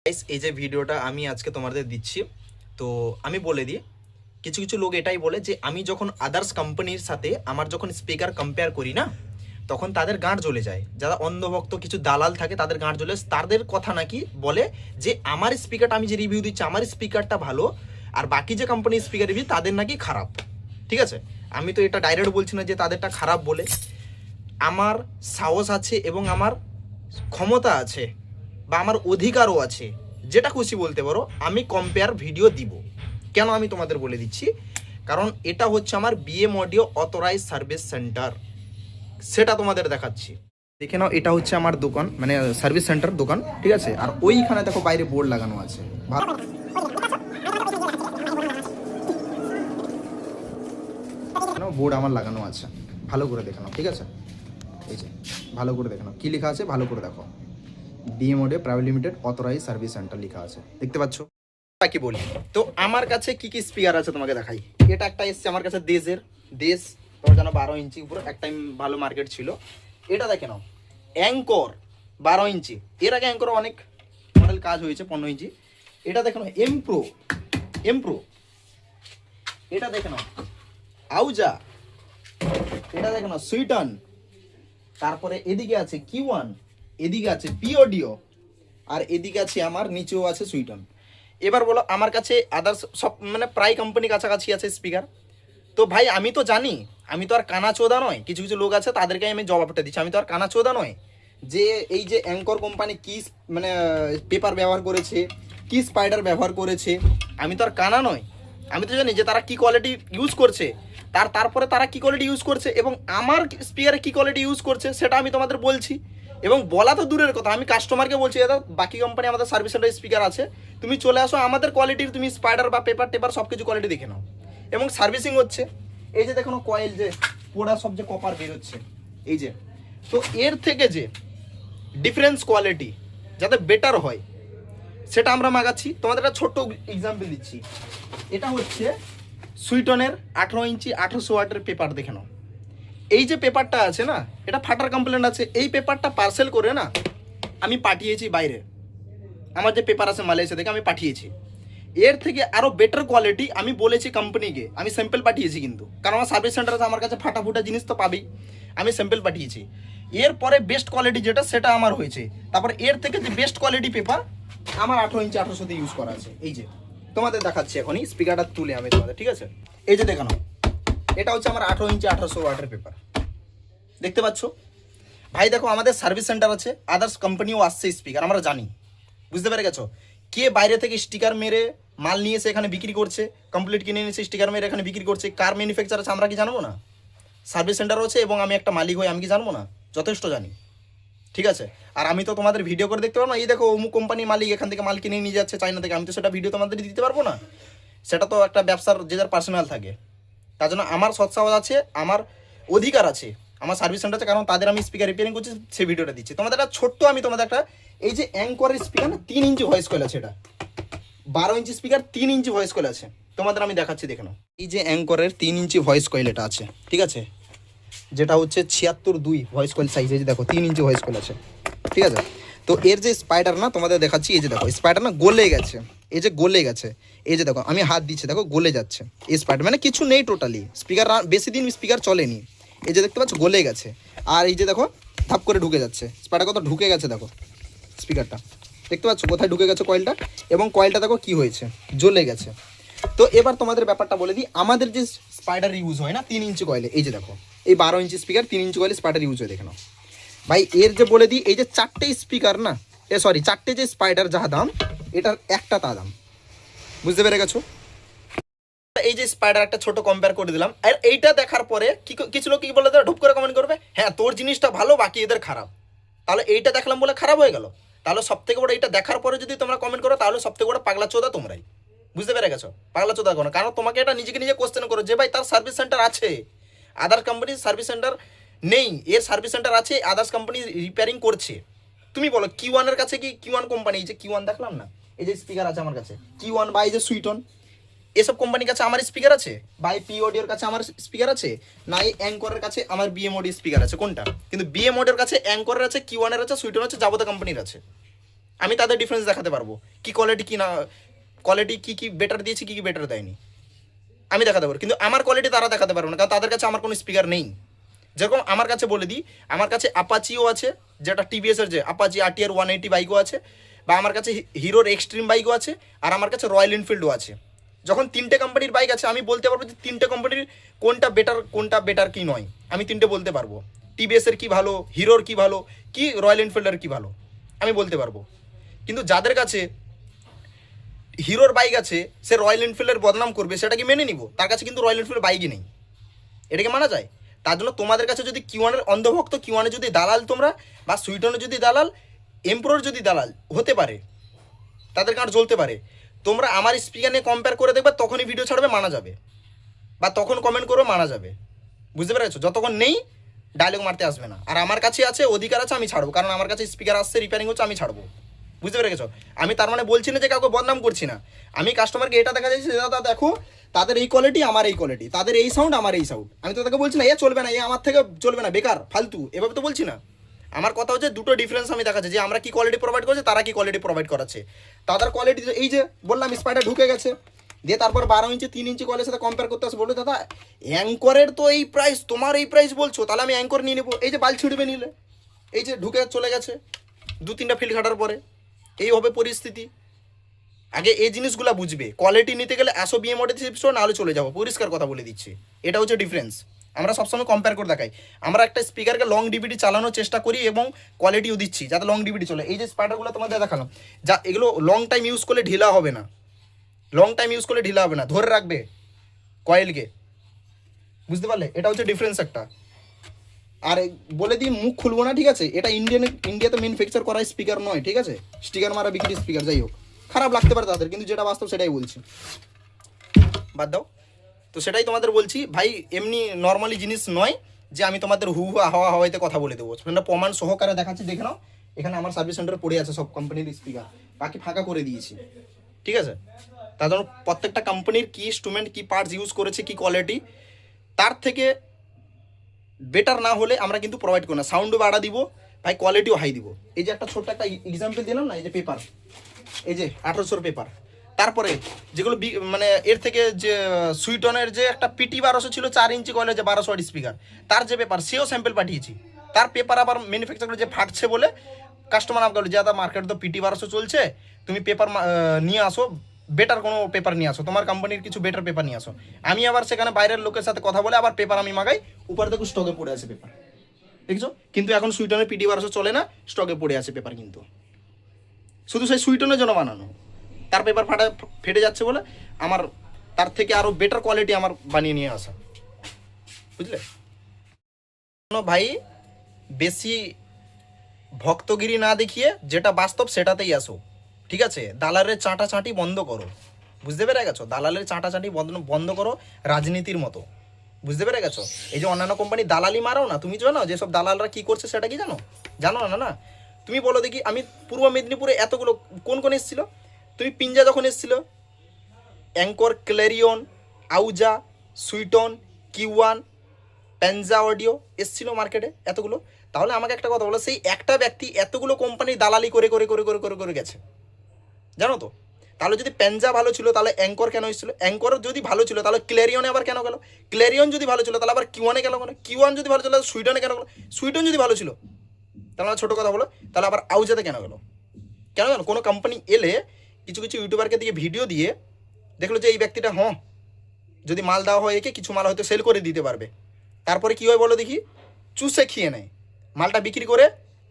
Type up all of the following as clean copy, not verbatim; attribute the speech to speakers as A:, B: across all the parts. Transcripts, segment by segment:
A: Guys, এই যে ভিডিওটা আমি আজকে তোমাদের দিচ্ছি, তো আমি বলে দিই, কিছু কিছু লোক এটাই বলে যে আমি যখন আদার্স কোম্পানির সাথে আমার যখন স্পিকার কম্পেয়ার করি না, তখন তাদের গাঁট জ্বলে যায়। যারা অন্ধভক্ত কিছু দালাল থাকে তাদের গাঁট জ্বলে, তাদের কথা নাকি বলে যে আমার স্পিকারটা, আমি যে রিভিউ দিচ্ছি আমার স্পিকারটা ভালো, আর বাকি যে কোম্পানির স্পিকার রিভিউ তাদের নাকি খারাপ। ঠিক আছে, আমি তো এটা ডাইরেক্ট বলছি না যে তাদেরটা খারাপ বলে। আমার সাহস আছে এবং আমার ক্ষমতা আছে বা আমার অধিকারও আছে, যেটা খুশি বলতে পারো, আমি কম্পেয়ার ভিডিও দিব। কেন আমি তোমাদের বলে দিচ্ছি, কারণ এটা হচ্ছে আমার BM audio authorise service centre, সেটা তোমাদের দেখাচ্ছি। দেখে নাও, এটা হচ্ছে আমার দোকান, মানে সার্ভিস সেন্টার দোকান, ঠিক আছে। আর ওইখানে দেখো বাইরে বোর্ড লাগানো আছে, বোর্ড আমার লাগানো আছে, ভালো করে দেখে নাও, ঠিক আছে। এই যে ভালো করে দেখে নাও কি লেখা আছে, ভালো করে দেখো, BM audio private limited authorise service centre লেখা আছে, দেখতে পাচ্ছ। কি বলি, তো আমার কাছে কি কি স্পিকার আছে তোমাকে দেখাই। এটা একটা এসছে আমার কাছে দেশ, তোমার জানো 12 ইঞ্চি উপরে, এক টাইম ভালো মার্কেট ছিল। এটা দেখে নাও অ্যাঙ্কর 12 ইঞ্চি, এর আগে অ্যাঙ্কর অনেক মডেল কাজ হয়েছে 15 ইঞ্চি। এটা দেখে নাও এমপ্রো, এটা দেখে নাও আউজা, এটা দেখে নাও সুইটন, তারপরে এদিকে আছে কিওয়ান, এদিকে আছে পি অডিও, আর এদিকে আছে আমার নিচেও আছে সুইটন। এবার বলো, আমার কাছে আদার্স সব মানে প্রায় কোম্পানি কাছাকাছি আছে স্পিকার। তো ভাই আমি তো জানি, আমি তো আর কানা চোদা নয়। কিছু কিছু লোক আছে তাদেরকে আমি জবাবটা দিচ্ছি, আমি তো আর কানা চোদা নয় যে এই যে অ্যাঙ্কর কোম্পানি কি মানে পেপার ব্যবহার করেছে, কি স্পাইডার ব্যবহার করেছে, আমি তো আর কানা নয়। আমি তো জানি যে তারা কি কোয়ালিটি ইউজ করছে, তারপরে তারা কি কোয়ালিটি ইউজ করছে এবং আমার স্পিকারে কি কোয়ালিটি ইউজ করছে সেটা আমি তোমাদের বলছি। এবং বলা তো দূরের কথা, আমি কাস্টমারকে বলছি দাদা বাকি কোম্পানি আমাদের সার্ভিস সেন্টার স্পিকার আছে, তুমি চলে আসো, আমাদের কোয়ালিটির তুমি স্পাইডার বা পেপার টেপার সব কিছু কোয়ালিটি দেখে নাও। এবং সার্ভিসিং হচ্ছে, এই যে দেখো কয়েল যে পোড়া সব যে কপার বেরোচ্ছে, এই যে, তো এর থেকে যে ডিফারেন্স কোয়ালিটি যাতে বেটার হয় সেটা আমরা মাগাচ্ছি। তোমাদের একটা ছোট্ট এক্সাম্পল দিচ্ছি, এটা হচ্ছে সুইটনের 18 ইঞ্চি 1800 ওয়াটের পেপার, দেখে নাও। এই যে পেপারটা আছে না, এটা ফাটার কমপ্লেন আছে, এই পেপারটা পার্সেল করে না আমি পাঠিয়েছি বাইরে, আমার যে পেপার আছে মালয়েশিয়া থেকে আমি পাঠিয়েছি। এর থেকে আরও বেটার কোয়ালিটি আমি বলেছি কোম্পানিকে, আমি স্যাম্পল পাঠিয়েছি কিন্তু, কারণ আমার সার্ভিস সেন্টার আছে, আমার কাছে ফাটা ফুটা জিনিস তো পাবেই, আমি স্যাম্পল পাঠিয়েছি। এরপরে বেস্ট কোয়ালিটি যেটা সেটা আমার হয়েছে, তারপরে এর থেকে যে বেস্ট কোয়ালিটি পেপার আমার 18 ইঞ্চি 1800 ইউজ করা আছে। এই যে তোমাদের দেখাচ্ছি এখনই, স্পিকারটা তুলে আমি তোমাদের, ঠিক আছে। এই যে দেখানো, এটা হচ্ছে আমার 18 ইঞ্চি 1800 ওয়াটের পেপার, দেখতে পাচ্ছ ভাই। দেখো আমাদের সার্ভিস সেন্টার আছে, আদার্স কোম্পানিও আসছে স্পিকার, আমরা জানি, বুঝতে পেরে গেছো। কে বাইরে থেকে স্টিকার মেরে মাল নিয়ে এসে এখানে বিক্রি করছে, কমপ্লিট কিনে নিয়েছে স্টিকার মেরে এখানে বিক্রি করছে, কার ম্যানুফ্যাকচার আছে আমরা কি জানবো না? সার্ভিস সেন্টার আছে এবং আমি একটা মালিক হই, আমি কি জানবো না? যথেষ্ট জানি, ঠিক আছে। আর আমি তো তোমাদের ভিডিও করে দেখতে পারবো না, এই দেখো অমুক কোম্পানি মালিক এখান থেকে মাল কিনে নিয়ে যাচ্ছে চাইনা থেকে, আমি তো সেটা ভিডিও তোমাদের দিতে পারবো না। সেটা তো একটা ব্যবসার যে যার পার্সোনাল থাকে, তার জন্য আমার সৎসাহস আছে, আমার অধিকার আছে, আমার সার্ভিস সেন্টার আছে, কারণ তাদের আমি স্পিকার রিপেয়ারিং করছি, সেই ভিডিওটা দিচ্ছি তোমাদের। একটা ছোট্ট আমি তোমাদের একটা, এই যে অ্যাঙ্করের স্পিকার না 3 ইঞ্চি ভয়েস কয়েল আছে, এটা 12 inch speaker 3 inch voice coil আছে, তোমাদের আমি দেখাচ্ছি, দেখে নাও। এই যে অ্যাঙ্করের 3 ইঞ্চি ভয়েস কয়েল এটা আছে, ঠিক আছে, যেটা হচ্ছে 76/2 ভয়েস কয়েল সাইজ, এই যে দেখো 3 ইঞ্চি ভয়েস কয়েল আছে, ঠিক আছে। তো এর যে স্পাইডার না তোমাদের দেখাচ্ছি, এই যে দেখো স্পাইডার না গলে গেছে, এই যে গলে গেছে, এই যে দেখো আমি হাত দিচ্ছি, দেখো গলে যাচ্ছে এই স্পাইডার, মানে কিছু নেই টোটালি, স্পিকার বেশি দিন স্পিকার চলেনি, এই যে দেখতে পাচ্ছ গলে গেছে। আর এই যে দেখো ধাপ করে ঢুকে যাচ্ছে, স্পাইডার কত ঢুকে গেছে, দেখো স্পিকারটা দেখতে পাচ্ছ কোথায় ঢুকে গেছে কয়েলটা, এবং কয়েলটা দেখো কি হয়েছে, জ্বলে গেছে। তো এবার তোমাদের ব্যাপারটা বলে দিই, আমাদের যে স্পাইডার ইউজ হয় না 3 ইঞ্চি কয়েলে, এই যে দেখো এই 12 ইঞ্চি স্পিকার 3 ইঞ্চি কয়েলে স্পাইডার ইউজ হয়, দেখে নাও ভাই। এর যে বলে দিই, এই যে 4টে স্পিকার না, সরি 4টে যে স্পাইডার যা দাম, এটার একটা তা দাম, বুঝতে পেরে গেছো। এই যে স্পাইডার একটা ছোট কম্পেয়ার করে দিলাম, আর এইটা দেখার পরে কিছু লোক কি বলে দেবে, ঢুপ করে কমেন্ট করবে, হ্যাঁ তোর জিনিসটা ভালো বাকি এদের খারাপ, তাহলে এইটা দেখলাম বলে খারাপ হয়ে গেল। তাহলে সব থেকে বড় এইটা দেখার পরে যদি তোমরা কমেন্ট করো, তাহলে সব থেকে বড় পাগলা চোদা তোমরাই, বুঝতে পেরে গেছো। পাগলা চোদা কোনো, কারণ তোমাকে এটা নিজেকে নিজে কোশ্চেন করো যে ভাই তার সার্ভিস সেন্টার আছে, আদার কোম্পানির সার্ভিস সেন্টার নেই, এর সার্ভিস সেন্টার আছে, আদার্স কোম্পানি রিপেয়ারিং করছে। তুমি বলো কিওয়ানের কাছে কি, কিওয়ান কোম্পানি, এই যে কিওয়ান দেখলাম না, এই যে স্পিকার আছে আমার কাছে কিওয়ান, বা এই যে সুইটন, এসব কোম্পানির কাছে আমার স্পিকার আছে, বা এই পি অডিওর কাছে আমার স্পিকার আছে, না এই অ্যাঙ্করের কাছে আমার বিএম অডিও স্পিকার আছে, কোনটা? কিন্তু বিএম অডিওর কাছে অ্যাঙ্করের আছে, কিওয়ানের আছে, সুইটন আছে, যাবতীয় কোম্পানির আছে, আমি তাদের ডিফারেন্স দেখাতে পারবো, কি কোয়ালিটি কি না, কোয়ালিটি কী কী বেটার দিয়েছি, কী কী বেটার দেয়নি, আমি দেখাতে পারবো। কিন্তু আমার কোয়ালিটি তারা দেখাতে পারবো না, কারণ তাদের কাছে আমার কোনো স্পিকার নেই। যেরকম আমার কাছে বলে দিই, আমার কাছে আপাচিও আছে, যেটা টিভিএসের যে আপাচি RTR 180 বাইকও আছে, বা আমার কাছে হিরোর এক্সট্রিম বাইকও আছে, আর আমার কাছে রয়্যাল এনফিল্ডও আছে। যখন তিনটে কোম্পানির বাইক আছে, আমি বলতে পারবো যে তিনটে কোম্পানির কোনটা বেটার কি নয়, আমি তিনটে বলতে পারবো। টিভিএসের কি ভালো, হিরোর কি ভালো, কি রয়্যাল এনফিল্ডের কি ভালো, আমি বলতে পারবো। কিন্তু যাদের কাছে হিরোর বাইক আছে, সে রয়্যাল এনফিল্ডের বদনাম করবে, সেটা কি মেনে নিব? তার কাছে কিন্তু রয়্যাল এনফিল্ডের বাইকই নেই, এটাকে মানা যায়? তার জন্য তোমাদের কাছে যদি কিউয়ানের অন্ধভক্ত, কিউয়ানে যদি দালাল তোমরা, বা সুইটনের যদি দালাল, এমপ্রোর যদি দালাল হতে পারে, তাদের কার্ড জ্বলতে পারে, তোমরা আমার স্পিকার নিয়ে কম্পেয়ার করে দেখবে, তখনই ভিডিও ছাড়বে, মানা যাবে, বা তখন কমেন্ট করবে, মানা যাবে। বুঝতে পেরেছো? যতক্ষণ নেই ডায়লগ মারতে আসবে না। আর আমার কাছে আছে, অধিকার আছে, আমি ছাড়বো, কারণ আমার কাছে স্পিকার আসছে, রিপেয়ারিং হচ্ছে, আমি ছাড়বো। বুঝতে পেরে গেছো? আমি তার মানে বলছি না যে কাউকে বদনাম করছি না, আমি কাস্টমারকে এটা দেখা যাচ্ছে, দাদা দেখো তাদের এই কোয়ালিটি, আমার এই কোয়ালিটি, তাদের এই সাউন্ড, আমার এই সাউন্ড, আমি তো তাকে বলছি না এ চলবে না, এ আমার থেকে চলবে না, বেকার ফালতু, এভাবে তো বলছি না। আমার কথা হচ্ছে দুটো ডিফারেন্স আমি দেখাচ্ছি, যে আমরা কি কোয়ালিটি প্রোভাইড করছি, তারা কি কোয়ালিটি প্রোভাইড করাচ্ছে। তাদের কোয়ালিটি এই যে বললাম স্পাইডার ঢুকে গেছে, দিয়ে তারপর 12 ইঞ্চি 3 ইঞ্চি কলের সাথে কম্পেয়ার করতে আসে, বললো দাদা অ্যাঙ্করের তো এই প্রাইস, তোমার এই প্রাইস বলছো, তাহলে আমি অ্যাঙ্কর নিয়ে নেবো। এই যে বাল ছিঁড়বে নিলে, এই যে ঢুকে চলে গেছে 2-3টা ফিল্ড ঘাটার পরে, এই হবে পরিস্থিতি। আগে এই জিনিসগুলো বুঝবে, কোয়ালিটি নিতে গেলে আসো বিএম অডিও স্টোর, নাহলে চলে যাবো, পরিষ্কার কথা বলে দিচ্ছি। এটা হচ্ছে ডিফারেন্স। আমরা সবসময় কম্পেয়ার করে দেখাই, আমরা একটা স্পিকারকে লং ডিভিডি চালানোর চেষ্টা করি এবং কোয়ালিটিও দিচ্ছি যাতে লং ডিভিডি চলে। এই যে স্পাইডারগুলো তোমাদের দেখালাম, যা এগুলো লং টাইম ইউজ করলে ঢিলা হবে না, লং টাইম ইউজ করলে ঢিলা হবে না, ধরে রাখবে কয়েলকে। বুঝতে পারলে? এটা হচ্ছে ডিফারেন্স একটা। আর বলে দিই, মুখ খুলবো না, ঠিক আছে? এটা ইন্ডিয়াতে ম্যানুফ্যাকচার করা স্পিকার নয়, ঠিক আছে? স্টিকার মারা বিক্রি স্পিকার, যাই হোক, খারাপ লাগতে পারে তাদের, কিন্তু যেটা বাস্তব সেটাই বলছি, বাদ দাও। তো সেটাই তোমাদের বলছি ভাই, এমনি নর্মালি জিনিস নয় যে আমি তোমাদের হু হু হাওয়া হাওয়াইতে কথা বলে দেবো, সেটা প্রমাণ সহকারে দেখাচ্ছি, দেখে নাও। এখানে আমার সার্ভিস সেন্টারে পড়ে আছে সব কোম্পানির স্পিকার, বাকি ফাঁকা করে দিয়েছি, ঠিক আছে? তার জন্য প্রত্যেকটা কোম্পানির কি ইনস্ট্রুমেন্ট, কি পার্টস ইউজ করেছে, কি কোয়ালিটি, তার থেকে বেটার না হলে আমরা কিন্তু প্রোভাইড করি না। সাউন্ডও বাড়া দিব ভাই, কোয়ালিটিও হাই দিব। এই যে একটা ছোট্ট একটা এক্সাম্পল দিলাম না, এই যে পেপার, এই যে 1800 পেপার, তারপরে যেগুলো মানে এর থেকে যে সুইটনের যে একটা পিটি 1200 ছিল 4 ইঞ্চি কয়েলের যে 1200 ওয়াট স্পিকার, তার যে পেপার, সেও স্যাম্পল পাঠিয়েছি। তার পেপার আবার ম্যানুফ্যাকচার করে যে ফাটছে বলে কাস্টমার আমাকে বলে, যে দাদা মার্কেটে তো পিটি 1200 চলছে, তুমি পেপার নিয়ে আসো, বেটার কোনো পেপার নিয়ে আসো, তোমার কোম্পানির কিছু বেটার পেপার নিয়ে আসো। আমি আবার সেখানে বাইরের লোকের সাথে কথা বলে আবার পেপার আমি মাগাই, উপরে দেখো স্টকে পড়ে আছে পেপার, দেখছো? কিন্তু এখন সুইটনের পিটি 1200 চলে না, স্টকে পড়ে আছে পেপার, কিন্তু শুধু সেই সুইটনের জন্য বানানো। তার পেপার ফেটে যাচ্ছে বলে আমার তার থেকে আরও বেটার কোয়ালিটি আমার বানিয়ে নিয়ে আসা, বুঝলে? ভাই বেশি ভক্তগিরি না দেখিয়ে যেটা বাস্তব সেটাতেই আসো, ঠিক আছে? দালালের চাঁটাচাঁটি বন্ধ করো, বুঝতে পেরে গেছো? দালালের চাঁটাচাঁটি বন্ধ করো, রাজনীতির মতো, বুঝতে পেরে গেছো? এই যে অন্যান্য কোম্পানি দালালি মারাও না, তুমি জানো যেসব দালালরা কি করছে সেটা কি জানো? জানো না? না, তুমি বলো দেখি। আমি পূর্ব মেদিনীপুরে এতগুলো কোন কোন এসেছিল, তুমি পিঞ্জা যখন এসেছিল, অ্যাঙ্কর, ক্লেরিয়ন, আউজা, সুইটন, কিউয়ান, প্যানজা অডিও এসেছিল মার্কেটে এতগুলো। তাহলে আমাকে একটা কথা বলো, সেই একটা ব্যক্তি এতগুলো কোম্পানির দালালি করে করে করে করে করে করে গেছে, জানো তো? তাহলে যদি প্যানজা ভালো ছিল তাহলে অ্যাঙ্কর কেন এসেছিল? অ্যাঙ্কর যদি ভালো ছিল তাহলে ক্লেরিয়নে আবার কেন গেল? ক্লেরিয়ন যদি ভালো ছিল তাহলে আবার কিউয়ানে কেন গেল? কিউয়ান যদি ভালো ছিল তাহলে সুইডনে কেন গেল? সুইডন যদি ভালো ছিল তাহলে ছোটো কথা বলো, তাহলে আবার আউজাতে কেন গেল? কেন জানো? কোনো কোম্পানি এলে কিছু কিছু ইউটিউবারকে দিয়ে ভিডিও দিয়ে দেখলো যে এই ব্যক্তিটা যদি মাল দেওয়া হয় একে, কিছু মাল হয়তো সেল করে দিতে পারবে, তারপরে কী হয় বলো দেখি, চুষে খেয়ে নেয়, মালটা বিক্রি করে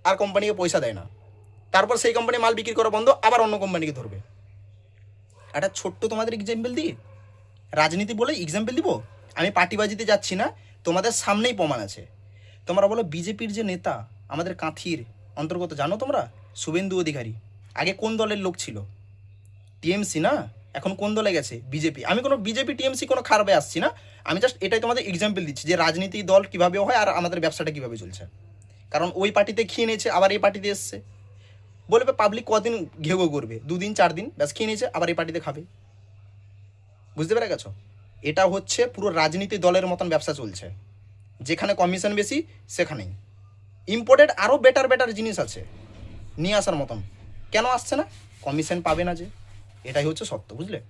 A: আর কোম্পানিকে পয়সা দেয় না, তারপর সেই কোম্পানি মাল বিক্রি করা বন্ধ, আবার অন্য কোম্পানিকে ধরবে। একটা ছোট্ট তোমাদের এক্সাম্পল দিই, রাজনীতি বলে এক্সাম্পল দিব, আমি পার্টিবাজিতে যাচ্ছি না, তোমাদের সামনেই প্রমাণ আছে। তোমরা বলো বিজেপির যে নেতা আমাদের কাঁথির অন্তর্গত, জানো তোমরা? শুভেন্দু অধিকারী আগে কোন দলের লোক ছিল? টিএমসি না, এখন কোন দলে গেছে? বিজেপি। আমি কোনো বিজেপি টিএমসি কোনো খারাপে আসছি না, আমি জাস্ট এটাই তোমাদের এক্সাম্পল দিচ্ছি যে রাজনীতি দল কীভাবে হয় আর আমাদের ব্যবসাটা কীভাবে চলছে। কারণ ওই পার্টিতে খেয়ে নিয়েছে, আবার এই পার্টিতে এসছে, বলবে পাবলিক কদিন ঘেউ করবে, 2 দিন 4 দিন, ব্যাস খেয়ে নিয়েছে, আবার এই পার্টিতে খাবে। বুঝতে পেরে গেছো? এটা হচ্ছে পুরো রাজনীতি দলের মতন ব্যবসা চলছে, যেখানে কমিশন বেশি সেখানেই। ইম্পোর্টেড আরও বেটার বেটার জিনিস আছে নিয়ে আসার মতন, কেন আসছে না? কমিশন পাবে না যে, এটাই হচ্ছে সত্য, বুঝলে?